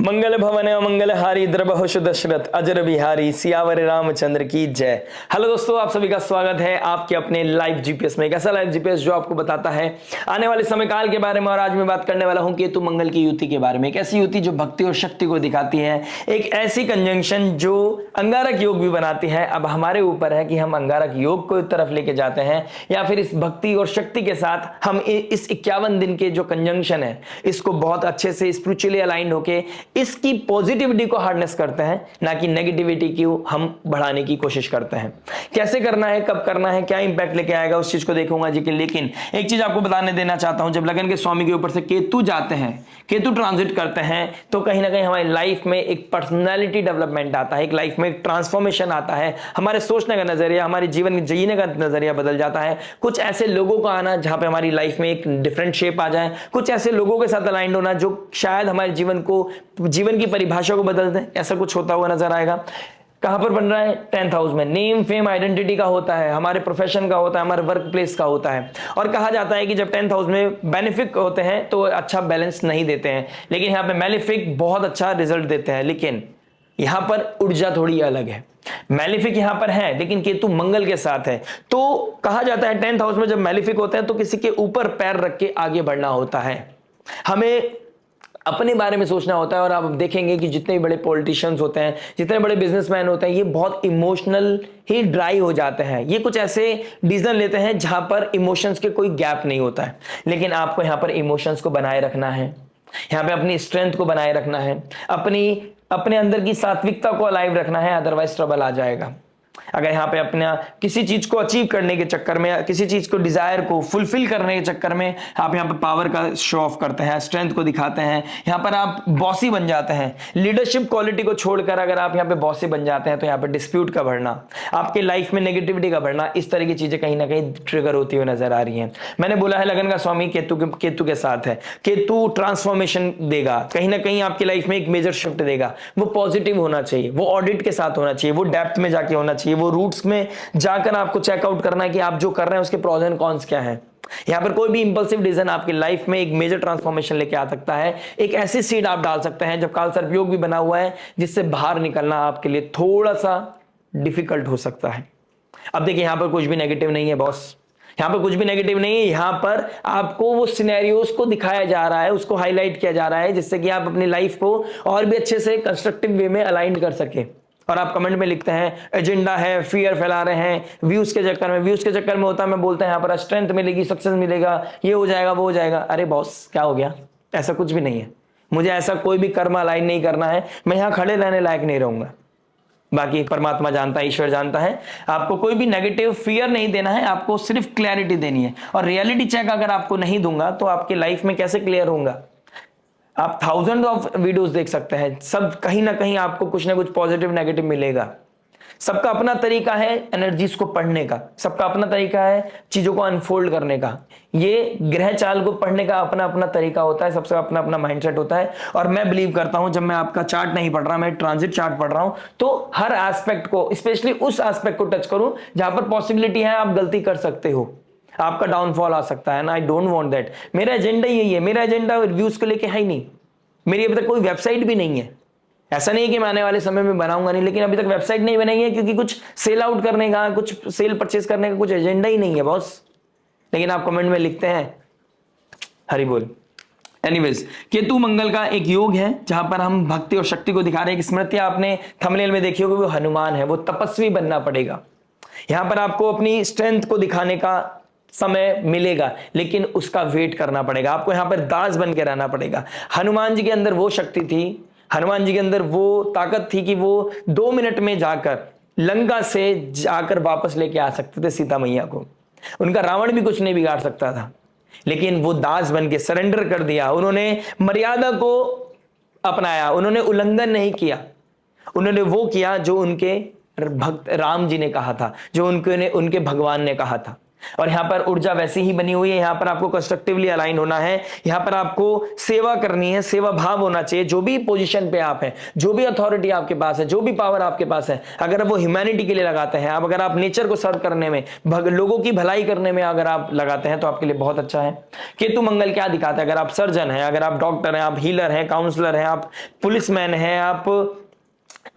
मंगल भवन मंगल हारी द्रबहुष दशरथ अजर बिहारी सियावर रामचंद्र की जय। हेलो दोस्तों, आप सभी का स्वागत है आपके अपने लाइव जीपीएस में। एक ऐसा लाइव जीपीएस जो आपको बताता है आने वाले समय काल के बारे में। और आज मैं बात करने वाला हूं केतु मंगल की युति के बारे में। एक ऐसी युति जो भक्ति और शक्ति को दिखाती है, एक ऐसी कंजंक्शन जो अंगारक योग भी बनाती है। अब हमारे ऊपर है कि हम अंगारक योग को तरफ लेके जाते हैं या फिर इस भक्ति और शक्ति के साथ हम इस 51 दिन के जो कंजंक्शन है इसको बहुत अच्छे से स्पिरिचुअली अलाइंड होके इसकी पॉजिटिविटी को हार्नेस करते हैं, ना कि नेगेटिविटी को हम बढ़ाने की कोशिश करते हैं। कैसे करना है, कब करना है, क्या इंपैक्ट लेके आएगा, उस चीज को देखूंगा जी। लेकिन एक चीज आपको बताने देना चाहता हूं, जब लगन के स्वामी के ऊपर से केतु जाते हैं, केतु ट्रांजिट करते हैं, तो कहीं ना कहीं हमारी लाइफ में एक पर्सनैलिटी डेवलपमेंट आता है, एक लाइफ में एक ट्रांसफॉर्मेशन आता है। हमारे सोचने का नजरिया, हमारे जीवन जीने का नजरिया बदल जाता है। कुछ ऐसे लोगों का आना जहां पे हमारी लाइफ में एक डिफरेंट शेप आ जाए, कुछ ऐसे लोगों के साथ अलाइंड होना जो शायद हमारे जीवन की परिभाषा को बदल दे, ऐसा कुछ होता हुआ नजर आएगा। कहां पर बन रहा है? 10th हाउस में। नेम, फेम, आइडेंटिटी का होता है, हमारे प्रोफेशन का होता है, हमारे वर्क प्लेस का होता है। और कहा जाता है कि जब 10th हाउस में बेनिफिक होते हैं तो अच्छा बैलेंस नहीं देते हैं, लेकिन यहां पे मैलिफिक बहुत अच्छा रिजल्ट देते हैं। लेकिन यहां पर ऊर्जा थोड़ी अलग है। मैलिफिक यहां पर है लेकिन केतु मंगल के साथ है, तो कहा जाता है 10th हाउस में जब मैलिफिक होते हैं तो किसी के ऊपर पैर रख के आगे बढ़ना होता है, हमें अपने बारे में सोचना होता है। और आप देखेंगे कि जितने बड़े पॉलिटिशियंस होते हैं, जितने बड़े बिजनेसमैन होते हैं, ये बहुत इमोशनल ही ड्राई हो जाते हैं। ये कुछ ऐसे डिसीजन लेते हैं जहां पर इमोशंस के कोई गैप नहीं होता है। लेकिन आपको यहां पर इमोशंस को बनाए रखना है, यहां पे अपनी स्ट्रेंथ को बनाए रखना है, अपने अंदर की सात्विकता को अलाइव रखना है, अदरवाइज ट्रबल आ जाएगा। अगर यहाँ पे अपना किसी चीज को अचीव करने के चक्कर में, किसी चीज को डिजायर को फुलफिल करने के चक्कर में आप यहाँ पे पावर का शो ऑफ करते हैं, स्ट्रेंथ को दिखाते हैं, यहाँ पर आप बॉसी बन जाते हैं। लीडरशिप क्वालिटी को छोड़कर अगर आप यहाँ पे बॉसी बन जाते हैं तो यहाँ पे डिस्प्यूट का बढ़ना, आपके लाइफ में नेगेटिविटी का बढ़ना, इस तरह की चीजें कहीं ना कहीं ट्रिगर होती हुई नजर आ रही है। मैंने बोला है लगन का स्वामी केतु के साथ है। केतु ट्रांसफॉर्मेशन देगा, कहीं ना कहीं आपकी लाइफ में एक मेजर शिफ्ट देगा। वो पॉजिटिव होना चाहिए, वो ऑडिट के साथ होना चाहिए, वो डेप्थ में जाके होना चाहिए, वो रूट्स में जाकर आपको चेकआउट करना है कि आप जो कर रहे हैं उसके प्रोज एंड कॉन्स क्या है। यहां पर कोई भी इंपल्सिव डिसीजन आपकी लाइफ में एक मेजर ट्रांसफॉर्मेशन लेके आ सकता है। एक ऐसी सीड आप डाल सकते हैं जब काल सर्प योग भी बना हुआ है, जिससे बाहर निकलना आपके लिए थोड़ा सा डिफिकल्ट हो सकता है। अब देखिए, यहां पर कुछ भी नेगेटिव नहीं है बॉस, यहां पर कुछ भी नेगेटिव नहीं है। यहां पर आपको वो सिनेरियोस को दिखाया जा रहा है, उसको हाईलाइट किया जा रहा है, जिससे कि आप अपनी लाइफ को और भी अच्छे से कंस्ट्रक्टिव वे में अलाइन कर सके। और आप कमेंट में लिखते हैं एजेंडा है, फियर फैला रहे हैं, व्यूज के चक्कर में होता है। मैं बोलता है यहाँ पर स्ट्रेंथ मिलेगी, सक्सेस मिलेगा, ये हो जाएगा, वो हो जाएगा। अरे बॉस, क्या हो गया? ऐसा कुछ भी नहीं है। मुझे ऐसा कोई भी कर्म अलाइन नहीं करना है, मैं यहाँ खड़े रहने लायक नहीं रहूंगा। बाकी परमात्मा जानता है, ईश्वर जानता है। आपको कोई भी नेगेटिव फियर नहीं देना है, आपको सिर्फ क्लैरिटी देनी है। और रियलिटी चेक अगर आपको नहीं दूंगा तो आपकी लाइफ में कैसे क्लियर होगा? आप थाउजेंड ऑफ वीडियोस देख सकते हैं, सब कहीं ना कहीं आपको कुछ ना कुछ पॉजिटिव नेगेटिव मिलेगा। सबका अपना तरीका है एनर्जीज को पढ़ने का, सबका अपना तरीका है चीजों को अनफोल्ड करने का। ये ग्रह चाल को पढ़ने का अपना अपना तरीका होता है, सबसे अपना अपना माइंडसेट होता है। और मैं बिलीव करता हूं, जब मैं आपका चार्ट नहीं पढ़ रहा, मैं ट्रांजिट चार्ट पढ़ रहा हूं, तो हर एस्पेक्ट को, स्पेशली उस एस्पेक्ट को टच करूं जहां पर पॉसिबिलिटी है आप गलती कर सकते हो, आपका डाउनफॉल आ सकता है ना। I don't want that. मेरा एजेंडा यही है, मेरा एजेंडा रिव्यूज को लेके है ही नहीं। मेरी अभी तक कोई वेबसाइट भी नहीं है। ऐसा नहीं है कि मैं आने वाले समय में बनाऊंगा नहीं, लेकिन अभी तक वेबसाइट नहीं बनाई है क्योंकि कुछ सेल आउट करने का, कुछ सेल परचेज करने का कुछ एजेंडा ही नहीं है बॉस। लेकिन आप कमेंट में लिखते हैं हरि बोल। एनीवेज, केतु मंगल का एक योग है जहां पर हम भक्ति और शक्ति को दिखा रहे हैं। एक स्मृति आपने थंबनेल में देखी होगी, वो हनुमान है, वो तपस्वी बनना पड़ेगा। यहां पर आपको अपनी स्ट्रेंथ को दिखाने का समय मिलेगा, लेकिन उसका वेट करना पड़ेगा। आपको यहां पर दास बन के रहना पड़ेगा। हनुमान जी के अंदर वो शक्ति थी, हनुमान जी के अंदर वो ताकत थी कि वो 2 मिनट में जाकर लंका से जाकर वापस लेके आ सकते थे सीता मैया को। उनका रावण भी कुछ नहीं बिगाड़ सकता था, लेकिन वो दास बन के सरेंडर कर दिया। उन्होंने मर्यादा को अपनाया, उन्होंने उल्लंघन नहीं किया। उन्होंने वो किया जो उनके भक्त राम जी ने कहा था, जो उनके भगवान ने कहा था। और यहां पर ऊर्जा वैसी ही बनी हुई है, यहां पर आपको कंस्ट्रक्टिवली अलाइन होना है, यहां पर आपको सेवा करनी है, सेवा भाव होना चाहिए। जो भी पोजीशन पे आप हैं, जो भी अथॉरिटी आपके पास है, जो भी पावर आपके पास है, अगर वो ह्यूमैनिटी के लिए लगाते हैं, अगर आप नेचर को सर्व करने में, लोगों की भलाई करने में अगर आप लगाते हैं तो आपके लिए बहुत अच्छा है। केतु मंगल क्या दिखाता है? अगर आप सर्जन हैं, अगर आप डॉक्टर हैं, आप हीलर हैं, काउंसलर हैं, आप पुलिसमैन हैं, आप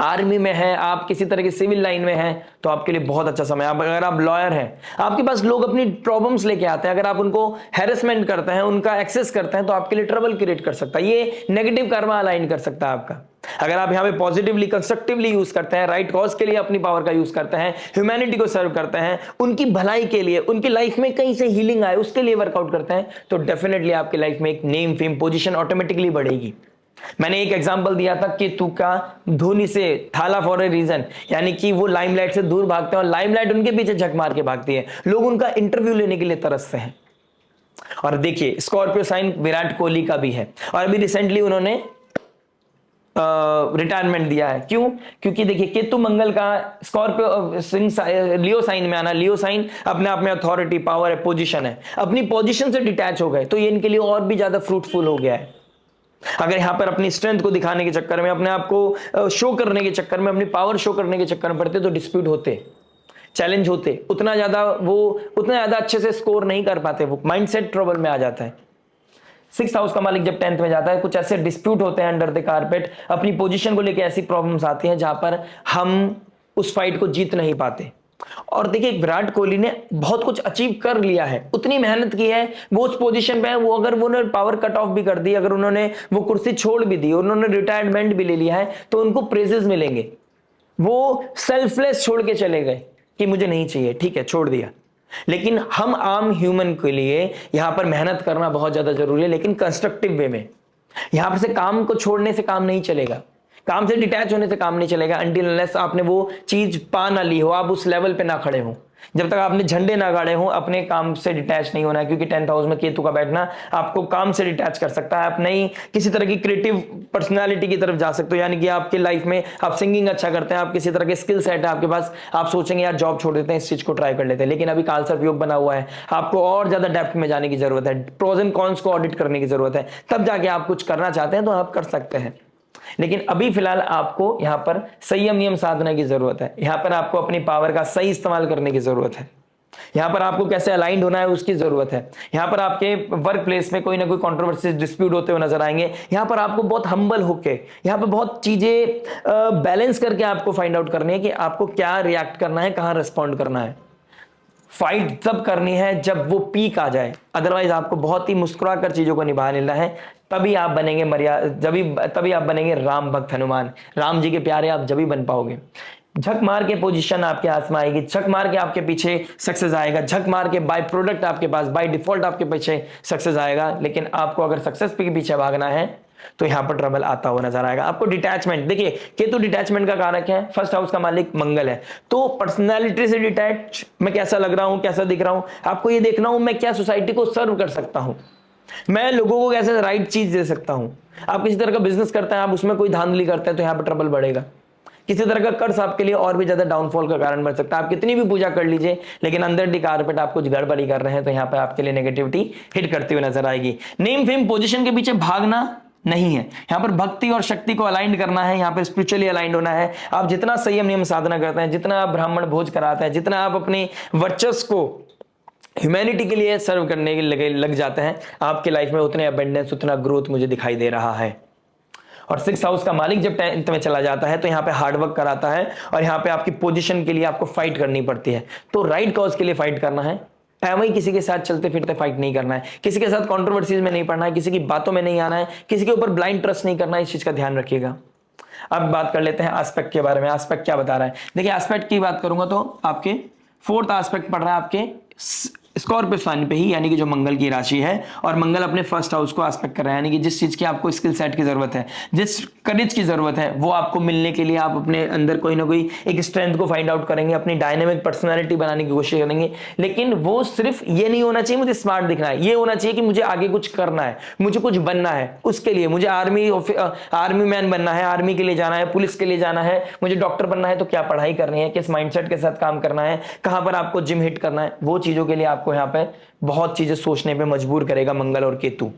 आर्मी में है, आप किसी तरह की सिविल लाइन में हैं, तो आपके लिए बहुत अच्छा समय। अगर आप लॉयर हैं, आपके पास लोग अपनी प्रॉब्लम्स लेके आते हैं, अगर आप उनको हैरेसमेंट करते हैं, उनका एक्सेस करते हैं, तो आपके लिए ट्रबल क्रिएट कर सकता है, ये नेगेटिव कर्मा अलाइन कर सकता है आपका। अगर आप यहां पे पॉजिटिवली कंस्ट्रक्टिवली यूज करते हैं, राइट कॉज के लिए अपनी पावर का यूज करते हैं, ह्यूमैनिटी को सर्व करते हैं, उनकी भलाई के लिए, उनकी लाइफ में कहीं से हीलिंग आए उसके लिए वर्कआउट करते हैं, तो डेफिनेटली आपकी लाइफ में एक नेम फेम पोजीशन ऑटोमेटिकली बढ़ेगी। मैंने एक एग्जांपल दिया था केतु का धोनी से, थाला फॉर ए रीजन, यानी कि वो लाइमलाइट से दूर भागते हैं और लाइमलाइट उनके पीछे झक मार के भागती है, लोग उनका इंटरव्यू लेने के लिए तरसते हैं। और देखिए स्कॉर्पियो साइन विराट कोहली का भी है, और अभी रिसेंटली उन्होंने रिटायरमेंट दिया है। क्यों? क्योंकि देखिए केतु मंगल का स्कॉर्पियो लियो साइन में आना, लियो साइन अपने आप में अथॉरिटी, पावर है, पोजीशन है, अपनी पोजीशन से डिटैच हो गए, तो ये इनके लिए और भी ज्यादा फ्रूटफुल हो गया है। अगर यहां पर अपनी स्ट्रेंथ को दिखाने के चक्कर में, अपने आप को शो करने के चक्कर में, अपनी पावर शो करने के चक्कर में पड़ते, तो डिस्प्यूट होते, चैलेंज होते, उतना ज्यादा अच्छे से स्कोर नहीं कर पाते, वो माइंडसेट ट्रबल में आ जाता है। 6th हाउस का मालिक जब 10th में जाता है, कुछ ऐसे डिस्प्यूट होते हैं अंडर द कारपेट, अपनी पोजीशन को लेकर ऐसी प्रॉब्लम्स आती हैं जहां पर हम उस फाइट को जीत नहीं पाते। और देखिए विराट कोहली ने बहुत कुछ अचीव कर लिया है, उतनी मेहनत की है, वो उस पोजीशन पे है, वो अगर वो पावर कट ऑफ भी कर दी, अगर उन्होंने वो कुर्सी छोड़ भी दी, उन्होंने रिटायरमेंट भी ले लिया है, तो उनको प्रेजेस मिलेंगे। वो सेल्फलेस छोड़ के चले गए कि मुझे नहीं चाहिए, ठीक है छोड़ दिया। लेकिन हम आम ह्यूमन के लिए यहां पर मेहनत करना बहुत ज्यादा जरूरी है, लेकिन कंस्ट्रक्टिव वे में। यहां पर से काम को छोड़ने से काम नहीं चलेगा, काम से डिटैच होने से काम नहीं चलेगा, अनटिल अनलेस आपने वो चीज पा ना ली हो, आप उस लेवल पे ना खड़े हो, जब तक आपने झंडे ना गाड़े हो, अपने काम से डिटैच नहीं होना है। क्योंकि 10th हाउस में केतु का बैठना आपको काम से डिटैच कर सकता है, आप नई किसी तरह की क्रिएटिव पर्सनालिटी की तरफ जा सकते हो, यानी कि आपके लाइफ में आप सिंगिंग अच्छा करते हैं, आप किसी तरह के स्किल सेट है आपके पास, आप सोचेंगे यार जॉब छोड़ देते हैं, इस चीज को ट्राई कर लेते हैं, लेकिन अभी कालसर्प योग बना हुआ है, आपको और ज्यादा डेप्थ में जाने की जरूरत है, प्रोज एंड कॉन्स को ऑडिट करने की जरूरत है, तब जाके आप कुछ करना चाहते हैं तो आप कर सकते हैं। लेकिन अभी फिलहाल आपको यहां पर संयम नियम साधना की जरूरत है, यहां पर आपको अपनी पावर का सही इस्तेमाल करने की जरूरत है, यहां पर आपको कैसे अलाइंड होना है उसकी जरूरत है। यहां पर आपके वर्क प्लेस में कोई ना कोई कंट्रोवर्सी, डिस्प्यूट होते हुए नजर आएंगे, यहां पर आपको बहुत हम्बल होके, यहां पर बहुत चीजें बैलेंस करके आपको फाइंड आउट करनी है कि आपको क्या रिएक्ट करना है, कहां रिस्पॉन्ड करना है। फाइट तब करनी है जब वो पीक आ जाए, अदरवाइज आपको बहुत ही मुस्कुरा कर चीजों को निभा लेना है, तभी आप बनेंगे तभी आप बनेंगे राम भक्त हनुमान, राम जी के प्यारे आप जब ही बन पाओगे। झक मार के पोजीशन आपके हाथ में आएगी, झक मार के आपके पीछे सक्सेस आएगा, झक मार के बाय प्रोडक्ट आपके पास, बाय डिफॉल्ट आपके पीछे सक्सेस आएगा। लेकिन आपको अगर सक्सेस के पीछे भागना है तो यहां पर ट्रबल आता हुआ नजर आएगा। आपको डिटैचमेंट, देखिए केतु डिटैचमेंट का कारक है, 1st हाउस का मालिक मंगल है, तो पर्सनैलिटी से डिटैच, मैं कैसा लग रहा हूं, कैसा दिख रहा हूं, आपको ये देखना हूं मैं क्या सोसाइटी को सर्व कर सकता हूं, मैं लोगों को कैसे राइट चीज दे सकता हूं। आप किसी तरह का बिजनेस करते हैं, आप उसमें कोई धांधली करते हैं, तो यहां पर ट्रबल बढ़ेगा। किसी तरह का कर्ज आपके लिए और भी ज्यादा डाउनफॉल का कारण बन सकता है। आप कितनी भी पूजा कर लीजिए, लेकिन अंदर दी कारपेट आप कुछ गड़बड़ी कर रहे हैं, तो यहां पर आपके लिए नेगेटिविटी हिट करती हुई नजर आएगी। नेम फेम पोजीशन के पीछे भागना नहीं है, यहां पर भक्ति और शक्ति को अलाइन करना है, यहां पर स्पिरिचुअली अलाइन होना है। आप जितना संयम नियम साधना करते हैं, जितना आप ब्राह्मण भोज कराते हैं, जितना आप अपने वर्चस्व को ह्यूमैनिटी के लिए सर्व करने के लग जाते हैं, आपके लाइफ में उतने अबेंडेंस, उतना ग्रोथ मुझे दिखाई दे रहा है। और 6th हाउस का मालिक जब 10th में चला जाता है तो यहाँ पे हार्डवर्क कराता है, और यहाँ पे आपकी पोजीशन के लिए आपको फाइट करनी पड़ती है। तो राइट कॉज के लिए फाइट करना है, वही किसी के साथ चलते फिरते फाइट नहीं करना है, किसी के साथ कंट्रोवर्सीज में नहीं पड़ना है, किसी की बातों में नहीं आना है, किसी के ऊपर ब्लाइंड ट्रस्ट नहीं करना है, इस चीज का ध्यान रखिएगा। अब बात कर लेते हैं एस्पेक्ट के बारे में। एस्पेक्ट क्या बता रहा है? देखिए एस्पेक्ट की बात करूंगा तो आपके 4th एस्पेक्ट पढ़ रहा है आपके स्कॉर्पियो साइन पे ही, यानी कि जो मंगल की राशि है, और मंगल अपने फर्स्ट हाउस को एस्पेक्ट कर रहा है, यानी कि जिस चीज की आपको स्किल सेट की जरूरत है, जिस करेज की जरूरत है, वो आपको मिलने के लिए आप अपने अंदर कोई ना कोई एक स्ट्रेंथ को फाइंड आउट करेंगे, अपनी डायनेमिक पर्सनैलिटी बनाने की कोशिश करेंगे। लेकिन वो सिर्फ ये नहीं होना चाहिए मुझे स्मार्ट दिखना है, ये होना चाहिए कि मुझे आगे कुछ करना है, मुझे कुछ बनना है, उसके लिए मुझे आर्मी मैन बनना है, आर्मी के लिए जाना है, पुलिस के लिए जाना है, मुझे डॉक्टर बनना है, तो क्या पढ़ाई करनी है, किस माइंडसेट के साथ काम करना है, कहां पर आपको जिम हिट करना है, वो चीजों के लिए आपको यहां पे बहुत चीजें सोचने पे मजबूर करेगा मंगल और केतु।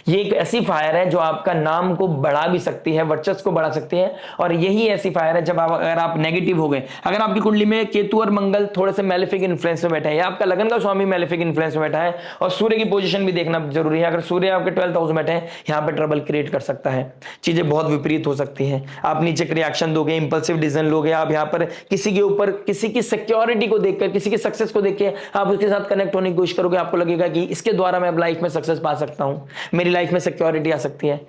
ये एक ऐसी फायर है जो आपका नाम को बढ़ा भी सकती है, वर्चस्व को बढ़ा सकती है, और यही ऐसी फायर है जब अगर आप नेगेटिव हो गए, अगर आपकी कुंडली में केतु और मंगल थोड़े से मैलेफिक इन्फ्लुएंस में बैठा है, या आपका लगन का स्वामी मैलेफिक इन्फ्लुएंस में बैठा है, और सूर्य की पोजीशन भी देखना जरूरी है। अगर सूर्य आपके 12th हाउस में बैठे हैं, यहां पर ट्रबल क्रिएट कर सकता है, चीजें बहुत विपरीत हो सकती हैं, आप नीचे रिएक्शन दोगे, इंपल्सिव डिसीजन लोगे, आप यहां पर किसी के ऊपर, किसी की सिक्योरिटी को देखकर, किसी की सक्सेस को देख के आप उसके साथ कनेक्ट होने की कोशिश करोगे, आपको लगेगा कि इसके द्वारा मैं लाइफ में सक्सेस पा सकता हूं, मेरी लाइफ में सिक्योरिटी आ सकती है।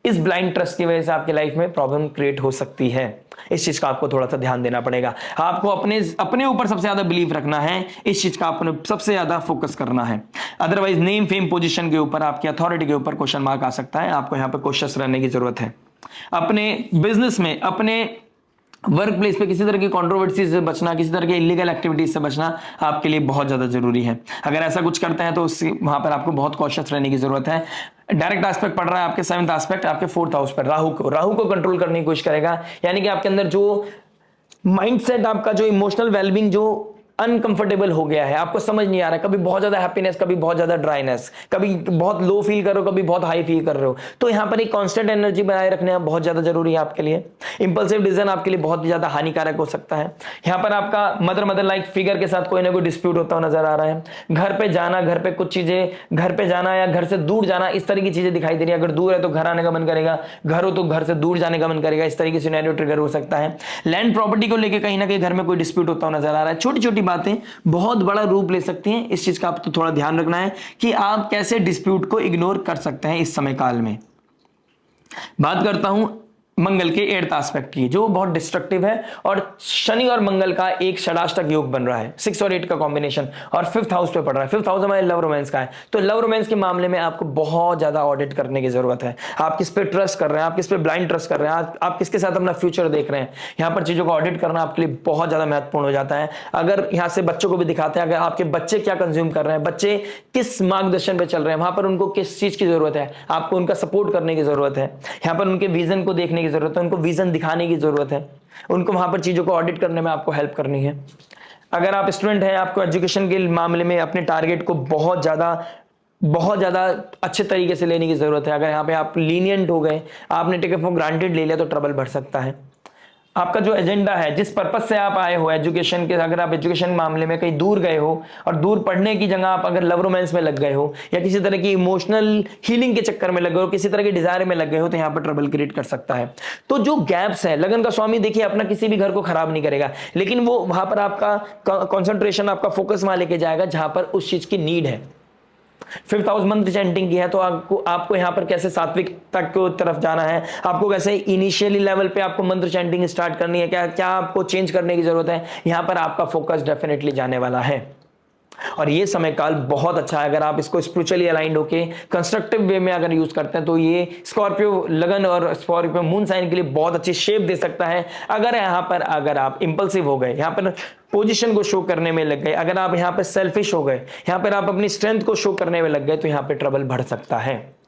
इस ब्लाइंड ट्रस्ट की वजह से आपकी लाइफ में प्रॉब्लम क्रिएट हो सकती है। इस चीज का आपको थोड़ा सा ध्यान देना पड़ेगा, आपको अपने ऊपर सबसे ज्यादा बिलीव रखना है, इस चीज का आपने सबसे ज्यादा फोकस करना है। अदरवाइज नेम फेम पोजीशन के ऊपर, आपकी अथॉरिटी के ऊपर क्वेश्चन मार्क आ सकता है, आपको यहां पर कॉशियस रहने की जरूरत है। अपने बिजनेस में, अपने वर्क प्लेस पे किसी तरह की कंट्रोवर्सी से बचना, किसी तरह के इलीगल एक्टिविटीज से बचना आपके लिए बहुत ज्यादा जरूरी है। अगर ऐसा कुछ करते हैं तो वहां पर आपको बहुत कॉशियस रहने की जरूरत है। डायरेक्ट एस्पेक्ट पड़ रहा है आपके 7th एस्पेक्ट आपके 4th हाउस पर, राहु को कंट्रोल करने की कोशिश करेगा, यानी कि आपके अंदर जो माइंडसेट, आपका जो इमोशनल वेलबींग जो अनकंफर्टेबल हो गया है, आपको समझ नहीं आ रहा है, कभी बहुत ज्यादा हैप्पीनेस, कभी बहुत ज्यादा ड्राइनेस, कभी बहुत लो फील कर रहे हो, कभी बहुत हाई फील कर रहे हो, तो यहां पर एक कांस्टेंट एनर्जी बनाए रखना बहुत ज्यादा जरूरी है आपके लिए। इंपल्सिव डिसीजन आपके लिए बहुत ज्यादा हानिकारक हो सकता है। यहां पर आपका मदर लाइक फिगर के साथ कोई ना कोई डिस्प्यूट होता हुआ नजर आ रहा है। घर पे जाना, घर पे कुछ चीजें, घर पे जाना या घर से दूर जाना, इस तरह की चीजें दिखाई दे रही है। अगर दूर है तो घर आने का मन करेगा, घर हो तो घर से दूर जाने का मन करेगा, इस तरह की सिनेरियो ट्रिगर हो सकता है। लैंड प्रॉपर्टी को लेकर कहीं ना कहीं घर में कोई डिस्प्यूट होता हुआ नजर आ रहा है। छोटी छोटी बातें बहुत बड़ा रूप ले सकती हैं, इस चीज का आपको थोड़ा ध्यान रखना है कि आप कैसे डिस्प्यूट को इग्नोर कर सकते हैं इस समय काल में। बात करता हूं मंगल के 8th एस्पेक्ट की, जो बहुत डिस्ट्रक्टिव है, और शनि और मंगल का एक षडाष्टक योग बन रहा है, 6 और 8 का कॉम्बिनेशन, और 5th हाउस पे पड़ रहा है। 5th हाउस हमारे लव रोमांस का है, तो लव रोमांस के मामले में आपको बहुत ज्यादा ऑडिट करने की जरूरत है। आप किस पे ट्रस्ट कर रहे हैं, आप किस पे ब्लाइंड ट्रस्ट कर रहे हैं, आप किसके साथ अपना फ्यूचर देख रहे हैं, यहां पर चीजों को ऑडिट करना आपके लिए बहुत ज्यादा महत्वपूर्ण हो जाता है। अगर यहां से बच्चों को भी दिखाते हैं, अगर आपके बच्चे क्या कंज्यूम कर रहे हैं, बच्चे किस मार्गदर्शन पे चल रहे हैं, वहां पर उनको किस चीज की जरूरत है, आपको उनका सपोर्ट करने की जरूरत है, यहां पर उनके विजन को देखने की जरूरत है, उनको विजन दिखाने की जरूरत है, उनको वहां पर चीजों को ऑडिट करने में आपको हेल्प करनी है। अगर आप स्टूडेंट हैं, आपको एजुकेशन के मामले में अपने टारगेट को बहुत ज्यादा अच्छे तरीके से लेने की जरूरत है। अगर यहां पे आप लीनियंट हो गए, आपने टेक फॉर ग्रांटेड ले लिया, तो ट्रबल बढ़ सकता है। आपका जो एजेंडा है, जिस पर्पस से आप आए हो एजुकेशन के, अगर आप एजुकेशन मामले में कहीं दूर गए हो, और दूर पढ़ने की जगह आप अगर लव रोमांस में लग गए हो, या किसी तरह की इमोशनल हीलिंग के चक्कर में लग गए हो, किसी तरह के डिजायर में लग गए हो, तो यहां पर ट्रबल क्रिएट कर सकता है। तो जो गैप्स है, लगन का स्वामी देखिए अपना किसी भी घर को खराब नहीं करेगा, लेकिन वो वहां पर आपका कॉन्सेंट्रेशन, आपका फोकस वहां लेके जाएगा जहां पर उस चीज की नीड है। 5th हाउस मंत्र चैंटिंग की है, तो आपको यहां पर कैसे सात्विक तक की तरफ जाना है, आपको कैसे इनिशियली लेवल पे आपको मंत्र चैंटिंग स्टार्ट करनी है, क्या आपको चेंज करने की जरूरत है, यहां पर आपका फोकस डेफिनेटली जाने वाला है। और ये समय काल बहुत अच्छा है, अगर आप इसको स्पिरिचुअली अलाइंड होके कंस्ट्रक्टिव वे में अगर यूज करते हैं, तो ये स्कॉर्पियो लगन और स्कॉर्पियो मून साइन के लिए बहुत अच्छी शेप दे सकता है। अगर आप इंपल्सिव हो गए, यहां पर पोजीशन को शो करने में लग गए, अगर आप यहां पर सेल्फिश हो गए, यहां पर आप अपनी स्ट्रेंथ को शो करने में लग गए, तो यहां पर ट्रबल बढ़ सकता है।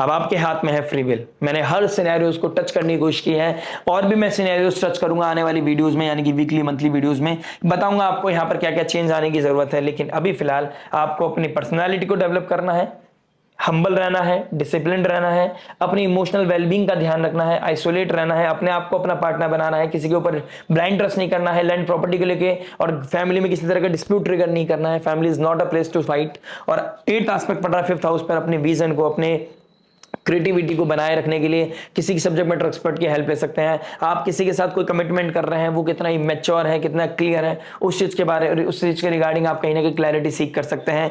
अब आपके हाथ में है फ्री विल। मैंने हर सिनेरियोज को टच करने की कोशिश की है, और भी मैं सिनेरियोज टच करूंगा आने वाली वीडियोस में, यानी कि वीकली मंथली वीडियोस में बताऊंगा आपको यहां पर क्या क्या चेंज आने की जरूरत है। लेकिन अभी फिलहाल आपको अपनी पर्सनालिटी को डेवलप करना है, हम्बल रहना है, डिसिप्लिन रहना है, अपनी इमोशनल वेलबींग का ध्यान रखना है, आइसोलेट रहना है, अपने आप को अपना पार्टनर बनाना है, किसी के ऊपर ब्लाइंड ट्रस्ट नहीं करना है, लैंड प्रॉपर्टी को लेके और फैमिली में किसी तरह का डिस्प्यूट ट्रिगर नहीं करना है। Family is not a place to fight. और 8th एस्पेक्ट पड़ रहा है 5th हाउस पर, अपने विजन को, अपने क्रिएटिविटी को बनाए रखने के लिए किसी की सब्जेक्ट मैटर एक्सपर्ट की हेल्प ले सकते हैं। आप किसी के साथ कोई कमिटमेंट कर रहे हैं, वो कितना ही मैच्योर है, कितना क्लियर है, उस चीज के रिगार्डिंग आप कहीं ना कहीं क्लैरिटी सीख कर सकते हैं।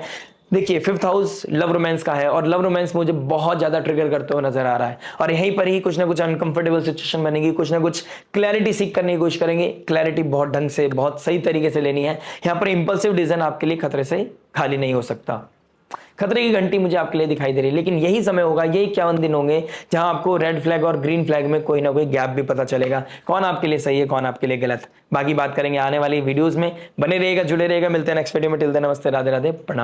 देखिए 5th हाउस लव रोमांस का है और लव रोमांस मुझे बहुत ज्यादा ट्रिगर करते हुए नजर आ रहा है और यहीं पर ही कुछ ना कुछ अनकंफर्टेबल सिचुएशन बनेगी, कुछ ना कुछ क्लैरिटी सीख करने की कोशिश करेंगे। क्लैरिटी बहुत ढंग से, बहुत सही तरीके से लेनी है। यहां पर इंपल्सिव डिसीजन आपके लिए खतरे से खाली नहीं हो सकता। खतरे की घंटी मुझे आपके लिए दिखाई दे रही है, लेकिन यही समय होगा, यही 51 दिन होंगे जहां आपको रेड फ्लैग और ग्रीन फ्लैग में कोई ना कोई गैप भी पता चलेगा। कौन आपके लिए सही है, कौन आपके लिए गलत, बाकी बात करेंगे आने वाली वीडियोस में। बने रहिएगा, जुड़े रहिएगा। मिलते हैं नेक्स्ट वीडियो में। टिल देन नमस्ते, राधे राधे, प्रणाम।